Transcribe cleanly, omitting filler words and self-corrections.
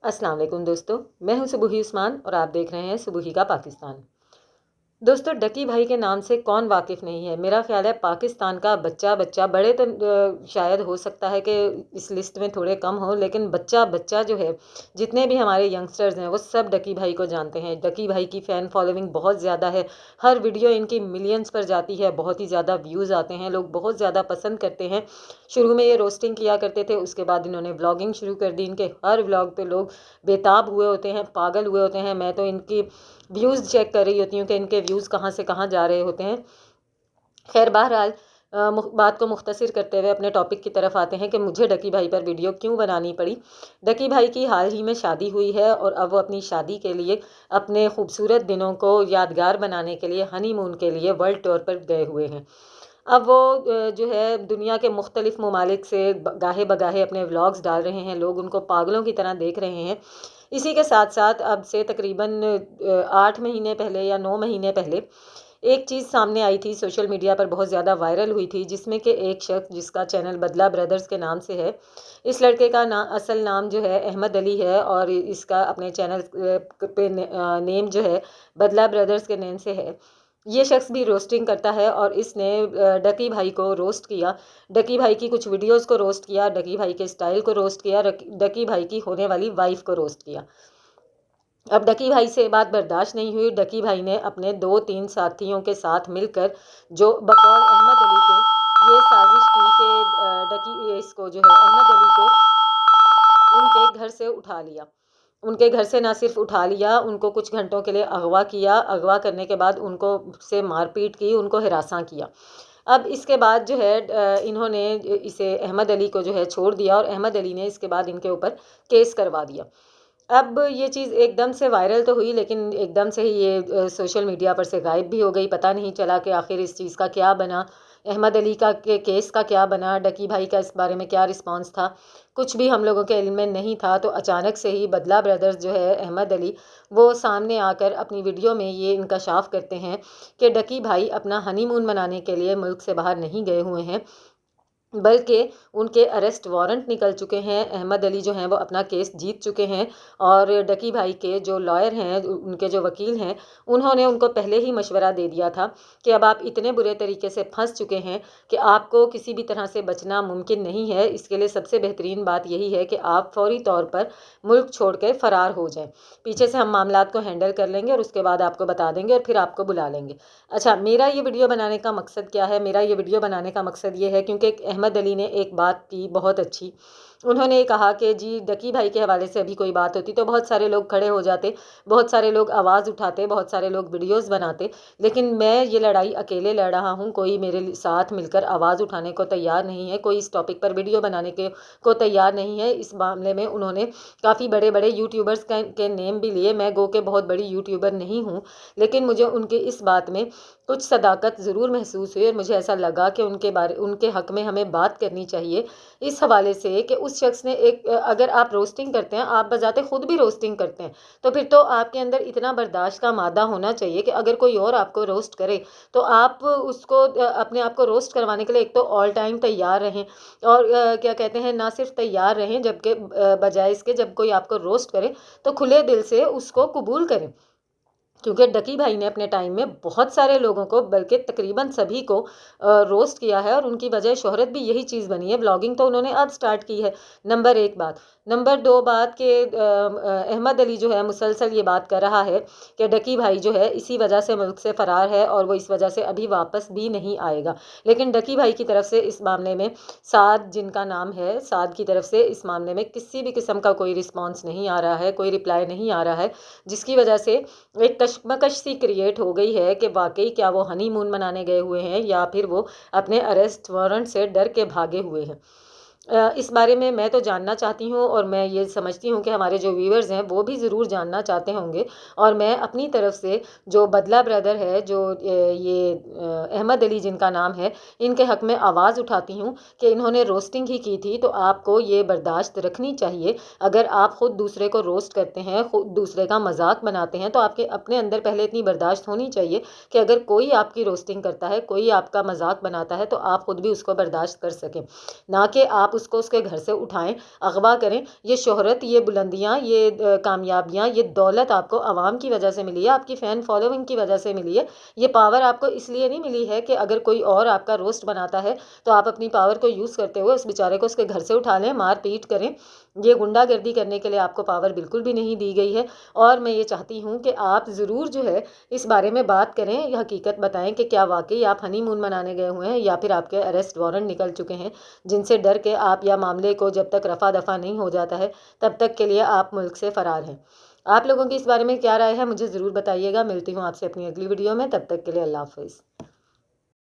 अस्सलाम वालेकुम दोस्तों, मैं हूं सुबुही उस्मान और आप देख रहे हैं सुबुही का पाकिस्तान। दोस्तों, डकी भाई के नाम से कौन वाकिफ़ नहीं है। मेरा ख़्याल है पाकिस्तान का बच्चा बच्चा, बड़े तो शायद हो सकता है कि इस लिस्ट में थोड़े कम हो, लेकिन बच्चा बच्चा जो है, जितने भी हमारे यंगस्टर्स हैं वो सब डकी भाई को जानते हैं। डकी भाई की फ़ैन फॉलोइंग बहुत ज़्यादा है। हर वीडियो इनकी मिलियंस पर जाती है, बहुत ही ज़्यादा व्यूज़ आते हैं, लोग बहुत ज़्यादा पसंद करते हैं। शुरू में ये रोस्टिंग किया करते थे, उसके बाद इन्होंने व्लॉगिंग शुरू कर दी। इनके हर व्लॉग पे लोग बेताब हुए होते हैं, पागल हुए होते हैं। मैं तो इनकी व्यूज़ चेक कर रही होती हूँ कि इनके व्यूज़ कहाँ से कहाँ जा रहे होते हैं। खैर बहरहाल, बात को मुख्तसर करते हुए अपने टॉपिक की तरफ आते हैं कि मुझे डकी भाई पर वीडियो क्यों बनानी पड़ी। डकी भाई की हाल ही में शादी हुई है और अब वो अपनी शादी के लिए, अपने खूबसूरत दिनों को यादगार बनाने के लिए, हनीमून के लिए वर्ल्ड टूर पर गए हुए हैं। अब वो जो है दुनिया के मुख्तलिफ़ ममालिक से गाहे बगाहे अपने व्लॉग्स डाल रहे हैं, लोग उनको पागलों की तरह देख रहे हैं। इसी के साथ साथ अब से तकरीबन 8 महीने पहले या 9 महीने पहले एक चीज़ सामने आई थी, सोशल मीडिया पर बहुत ज़्यादा वायरल हुई थी, जिसमें कि एक शख्स जिसका चैनल बदला ब्रदर्स के नाम से है। इस लड़के का असल नाम जो है अहमद अली है और इसका अपने चैनल पे नेम जो है बदला ब्रदर्स के नेम से है। ये शख्स भी रोस्टिंग करता है और इसने डकी भाई को रोस्ट किया। डकी भाई की कुछ वीडियोस को रोस्ट किया, डकी भाई के स्टाइल को रोस्ट किया, डकी भाई की होने वाली वाइफ को रोस्ट किया। अब डकी भाई से ये बात बर्दाश्त नहीं हुई। डकी भाई ने अपने 2-3 साथियों के साथ मिलकर, जो बकौल अहमद अली के, ये साजिश की कि डकी इसको जो है अहमद अली को उनके घर से उठा लिया। उनके घर से ना सिर्फ उठा लिया, उनको कुछ घंटों के लिए अगवा किया। अगवा करने के बाद उनको से मारपीट की, उनको हिरासा किया। अब इसके बाद जो है इन्होंने इसे अहमद अली को जो है छोड़ दिया और अहमद अली ने इसके बाद इनके ऊपर केस करवा दिया। अब ये चीज़ एकदम से वायरल तो हुई, लेकिन एकदम से ही ये सोशल मीडिया पर से गायब भी हो गई। पता नहीं चला कि आखिर इस चीज़ का क्या बना, अहमद अली का के केस का क्या बना, डकी भाई का इस बारे में क्या रिस्पॉन्स था। कुछ भी हम लोगों के इल्म में नहीं था। तो अचानक से ही बदला ब्रदर्स जो है अहमद अली, वो सामने आकर अपनी वीडियो में ये इंकशाफ करते हैं कि डकी भाई अपना हनीमून मनाने के लिए मुल्क से बाहर नहीं गए हुए हैं, बल्कि उनके अरेस्ट वारंट निकल चुके हैं। अहमद अली जो हैं वो अपना केस जीत चुके हैं और डकी भाई के जो लॉयर हैं, उनके जो वकील हैं, उन्होंने उनको पहले ही मशवरा दे दिया था कि अब आप इतने बुरे तरीके से फंस चुके हैं कि आपको किसी भी तरह से बचना मुमकिन नहीं है। इसके लिए सबसे बेहतरीन बात यही है कि आप फौरी तौर पर मुल्क छोड़ कर फ़रार हो जाएं। पीछे से हम मामलात को हैंडल कर लेंगे और उसके बाद आपको बता देंगे और फिर आपको बुला लेंगे। अच्छा, मेरा ये वीडियो बनाने का मकसद क्या है? मेरा ये वीडियो बनाने का मकसद ये है क्योंकि अहमद अली ने एक बात की बहुत अच्छी। उन्होंने कहा कि जी डकी भाई के हवाले से अभी कोई बात होती तो बहुत सारे लोग खड़े हो जाते, बहुत सारे लोग आवाज़ उठाते, बहुत सारे लोग वीडियोस बनाते, लेकिन मैं ये लड़ाई अकेले लड़ रहा हूँ। कोई मेरे साथ मिलकर आवाज़ उठाने को तैयार नहीं है, कोई इस टॉपिक पर वीडियो बनाने के को तैयार नहीं है। इस मामले में उन्होंने काफ़ी बड़े बड़े यूट्यूबर्स के नेम भी लिए। मैं गो के बहुत बड़ी यूट्यूबर नहीं हूँ, लेकिन मुझे उनके इस बात में कुछ सदाकत ज़रूर महसूस हुई और मुझे ऐसा लगा कि उनके हक़ में हमें बात करनी चाहिए, इस हवाले से कि उस शख्स ने अगर आप रोस्टिंग करते हैं, आप बजाते खुद भी रोस्टिंग करते हैं, तो फिर तो आपके अंदर इतना बर्दाश्त का मादा होना चाहिए कि अगर कोई और आपको रोस्ट करे तो आप उसको अपने आप को रोस्ट करवाने के लिए एक तो ऑल टाइम तैयार रहें और क्या कहते हैं, ना सिर्फ तैयार रहें, जबकि बजाय इसके जब कोई आपको रोस्ट करे तो खुले दिल से उसको कबूल करें। क्योंकि डकी भाई ने अपने टाइम में बहुत सारे लोगों को, बल्कि तकरीबन सभी को रोस्ट किया है और उनकी वजह शोहरत भी यही चीज़ बनी है। व्लॉगिंग तो उन्होंने अब स्टार्ट की है, नंबर एक बात। नंबर दो बात कि अहमद अली जो है मुसलसल ये बात कर रहा है कि डकी भाई जो है इसी वजह से मुल्क से फ़रार है और वो इस वजह से अभी वापस भी नहीं आएगा। लेकिन डकी भाई की तरफ से इस मामले में, साद जिनका नाम है, साद की तरफ से इस मामले में किसी भी किस्म का कोई रिस्पॉन्स नहीं आ रहा है, कोई रिप्लाई नहीं आ रहा है, जिसकी वजह से एक कशमकश सी क्रिएट हो गई है कि वाकई क्या वो हनीमून मनाने गए हुए हैं या फिर वो अपने अरेस्ट वारंट से डर के भागे हुए हैं। इस बारे में मैं तो जानना चाहती हूँ और मैं ये समझती हूँ कि हमारे जो व्यूअर्स हैं वो भी ज़रूर जानना चाहते होंगे। और मैं अपनी तरफ से जो बदला ब्रदर है, जो ये अहमद अली जिनका नाम है, इनके हक़ में आवाज़ उठाती हूँ कि इन्होंने रोस्टिंग ही की थी तो आपको ये बर्दाश्त रखनी चाहिए। अगर आप ख़ुद दूसरे को रोस्ट करते हैं, ख़ुद दूसरे का मजाक बनाते हैं, तो आपके अपने अंदर पहले इतनी बर्दाश्त होनी चाहिए कि अगर कोई आपकी रोस्टिंग करता है, कोई आपका मजाक बनाता है, तो आप ख़ुद भी उसको बर्दाश्त कर सकें, ना कि आप उसको उसके घर से उठाएं, अगवा करें। ये शोहरत, ये बुलंदियाँ, ये कामयाबियाँ, ये दौलत आपको आवाम की वजह से मिली है, आपकी फ़ैन फॉलोइंग की वजह से मिली है। ये पावर आपको इसलिए नहीं मिली है कि अगर कोई और आपका रोस्ट बनाता है तो आप अपनी पावर को यूज़ करते हुए उस बेचारे को उसके घर से उठा लें, मार पीट करें। ये गुंडागर्दी करने के लिए आपको पावर बिल्कुल भी नहीं दी गई है। और मैं ये चाहती हूँ कि आप ज़रूर जो है इस बारे में बात करें, ये हकीकत बताएं कि क्या वाकई आप हनीमून मनाने गए हुए हैं या फिर आपके अरेस्ट वारंट निकल चुके हैं, जिनसे डर के आप या मामले को जब तक रफा दफा नहीं हो जाता है तब तक के लिए आप मुल्क से फ़रार हैं। आप लोगों की इस बारे में क्या राय है, मुझे ज़रूर बताइएगा। मिलती हूँ आपसे अपनी अगली वीडियो में, तब तक के लिए अल्लाह हाफ़िज़।